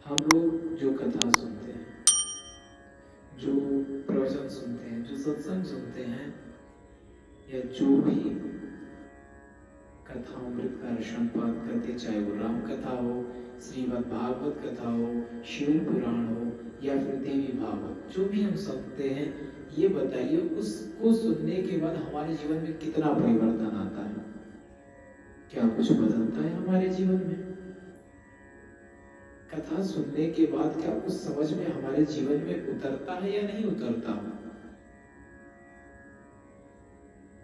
हम लोग जो कथा सुनते हैं, जो प्रवचन सुनते हैं, जो सत्संग सुनते हैं, या जो भी कथामृत का रसपान करते, चाहे वो राम कथा हो, श्रीमद् भागवत कथा हो, शिव पुराण हो, या फिर देवी भागवत, जो भी हम सुनते हैं, ये बताइए उसको सुनने के बाद हमारे जीवन में कितना परिवर्तन आता है? क्या कुछ बदलता है हमारे जीवन में? कथा सुनने के बाद क्या कुछ समझ में हमारे जीवन में उतरता है या नहीं उतरता?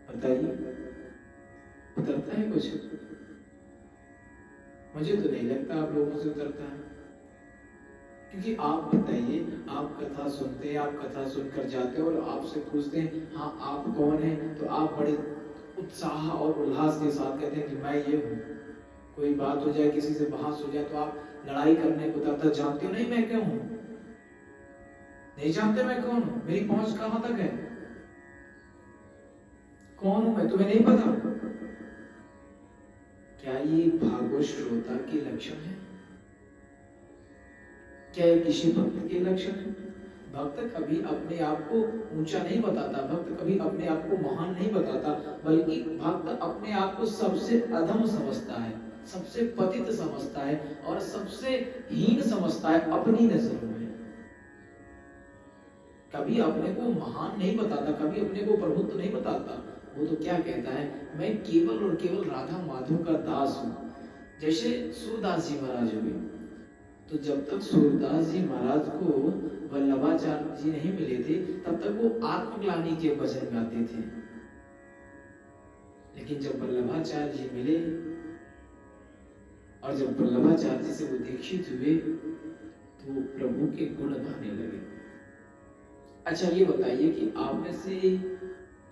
बताइए, उतरता है कुछ? मुझे तो नहीं लगता आप लोगों से उतरता है। क्योंकि आप बताइए, आप कथा सुनते हैं, आप कथा सुनकर जाते हैं और आपसे पूछते हैं हाँ आप कौन हैं, तो आप बड़े उत्साह और उल्लास के साथ कहते हैं कि मैं ये हूँ। कोई बात हो जाए, किसी से बहस हो जाए, तो आप लड़ाई करने को तब तक जानते हो नहीं मैं क्यों हूँ, नहीं जानते मैं कौन हूँ, मेरी पहुंच कहां तक है, कौन हूं मैं, तुम्हें नहीं पता? क्या ये भागवत श्रोता के लक्षण है? क्या ये किसी भक्त के लक्षण है? भक्त कभी अपने आप को ऊंचा नहीं बताता, भक्त कभी अपने आप को महान नहीं बताता, बल्कि भक्त अपने आप को सबसे अधम समझता है, सबसे पतित समझता है और सबसे हीन समझता है अपनी नजरों में। कभी अपने को महान नहीं बताता, कभी अपने को प्रभुत्व नहीं बताता। वो तो क्या कहता है, मैं केवल और केवल राधा माधव का दास हूं। जैसे सूरदास जी महाराज हुए, तो जब तक सूरदास जी महाराज को वल्लभाचार्य जी नहीं मिले थे, तब तक वो आत्मग्लानि के भजन गाते थे। लेकिन जब वल्लभाचार्य जी मिले और जब वल्लभाचार्य जी से वो दीक्षित हुए, तो प्रभु के गुण गाने लगे। अच्छा ये बताइए कि आप में से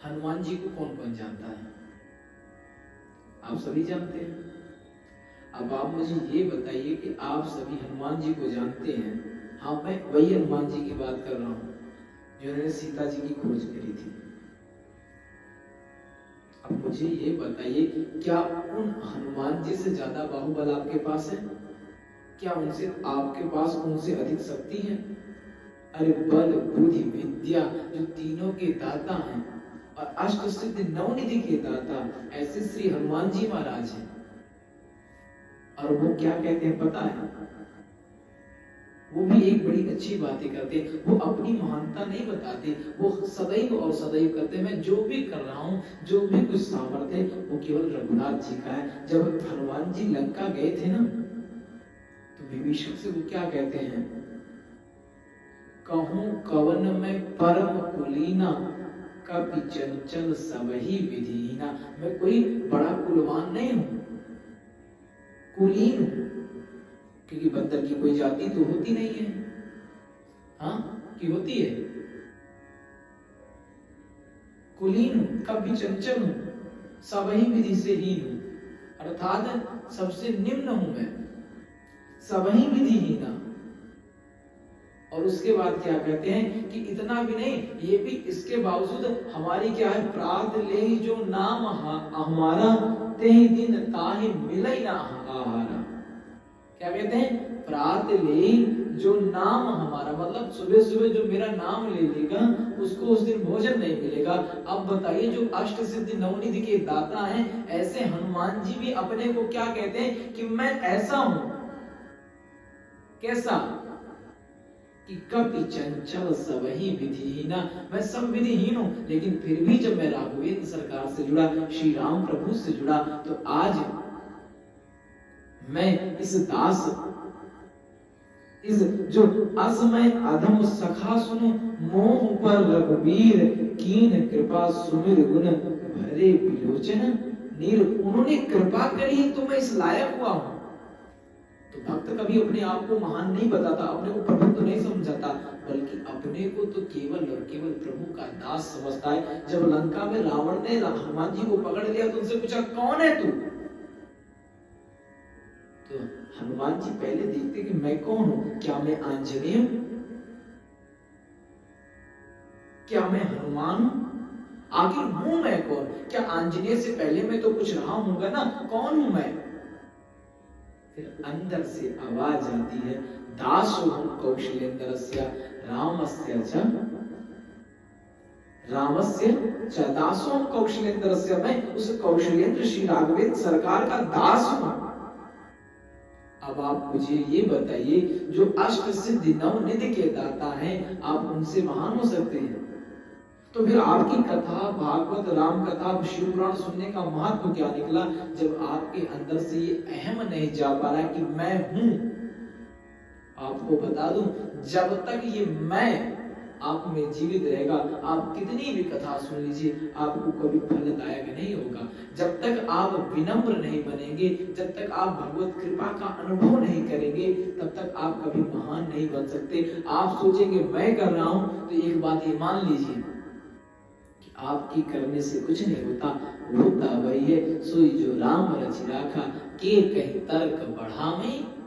हनुमान जी को कौन कौन जानता है? आप सभी जानते हैं। अब आप मुझे ये बताइए कि आप सभी हनुमान जी को जानते हैं। हाँ, मैं वही हनुमान जी की बात कर रहा हूं जिन्होंने सीता जी की खोज करी थी। अब मुझे ये बताइए, क्या उन हनुमान जी से ज्यादा बाहुबल आपके पास है? क्या उनसे आपके पास उनसे अधिक शक्ति है? अरे बल बुद्धि विद्या जो तीनों के दाता हैं और अष्ट सिद्धि नवनिधि के दाता ऐसे श्री हनुमान जी महाराज हैं। और वो क्या कहते हैं पता है? वो भी एक बड़ी अच्छी बातें करते हैं। वो अपनी महानता नहीं बताते, वो सदैव और सदैव करते मैं जो भी कर रहा हूँ, जो भी कुछ सामर्थ्य है, वो केवल रघुनाथ जी का है। जब हनुमान जी लंका गए थे ना, तो विभीषण से वो क्या कहते हैं, कहूं कवन में परम कुलीना, कपि चंचल सबही विधिहीना। मैं कोई बड़ा कुलवान नहीं हूं, कुलीन हूं, क्योंकि बंदर की कोई जाति तो होती नहीं है। हाँ कि होती है? कुलीन हूं, कभी चंचल हूं, सबही विधि से हीन हूं, अर्थात सबसे निम्न हूं मैं, सबही विधिहीना। और उसके बाद क्या कहते हैं कि इतना भी नहीं, ये भी इसके बावजूद हमारी क्या है, प्रार्थ ले जो नाम हमारा, तेहि दिन ताहि मिलै ना आहारा। क्या कहते हैं? प्रार्थ ले जो नाम हमारा, मतलब सुबह सुबह जो मेरा नाम ले लेगा उसको उस दिन भोजन नहीं मिलेगा। अब बताइए, जो अष्ट सिद्धि नवनिधि के दाता हैं, ऐसे हनुमान जी भी अपने को क्या कहते हैं कि मैं ऐसा हूं। कैसा? कि कपि चंचल सबही विधिहीना, मैं सब विधिहीन हूं, लेकिन फिर भी जब मैं राघवेंद्र सरकार से जुड़ा, श्री राम प्रभु से जुड़ा, तो आज मैं इस दास, इस जो असमय अधम सखा सुनो, मोह पर रघुबीर कीन कृपा सुमिर गुण भरे विलोचन नीर। उन्होंने कृपा करी तो मैं इस लायक हुआ हूं। तो भक्त कभी अपने आप को महान नहीं बताता, अपने को प्रभु तो नहीं समझाता, बल्कि अपने को तो केवल और केवल प्रभु का दास समझता है। जब लंका में रावण ने हनुमान जी को पकड़ लिया तो उनसे पूछा कौन है तू? तो हनुमान जी पहले देखते कि मैं कौन हूं, क्या मैं आंजनेय हूं, क्या मैं हनुमान हूं, आखिर हूं मैं कौन? क्या आंजनेय से पहले मैं तो कुछ रहा हूंगा ना, कौन हूं मैं? फिर अंदर से आवाज आती है, दासोहम कौशलेंद्रस्य रामस्य च दासोहम कौशलेंद्रस्य, मैं उस कौशलेंद्र श्री राघवेंद्र सरकार का दास हूं। अब आप मुझे ये बताइए, जो अष्ट सिद्धि नवनिधि के दाता हैं, आप उनसे महान हो सकते हैं? तो फिर आपकी कथा, भागवत, राम कथा, शिव पुराण सुनने का महत्व क्या निकला, जब आपके अंदर से ये अहम नहीं जा पा रहा कि मैं हूं। आपको बता दूं, जब तक ये मैं आप में जीवित रहेगा, आप कितनी भी कथा सुन लीजिए, आपको कभी फलदायक नहीं होगा। जब तक आप विनम्र नहीं बनेंगे, जब तक आप भगवत कृपा का अनुभव नहीं करेंगे, तब तक आप कभी महान नहीं बन सकते। आप सोचेंगे मैं कर रहा हूं, तो एक बात ये मान लीजिए, आपकी करने से कुछ नहीं होता, होता वही है, सोई जो राम रचि राखा, के कहीं तर्क बढ़ावे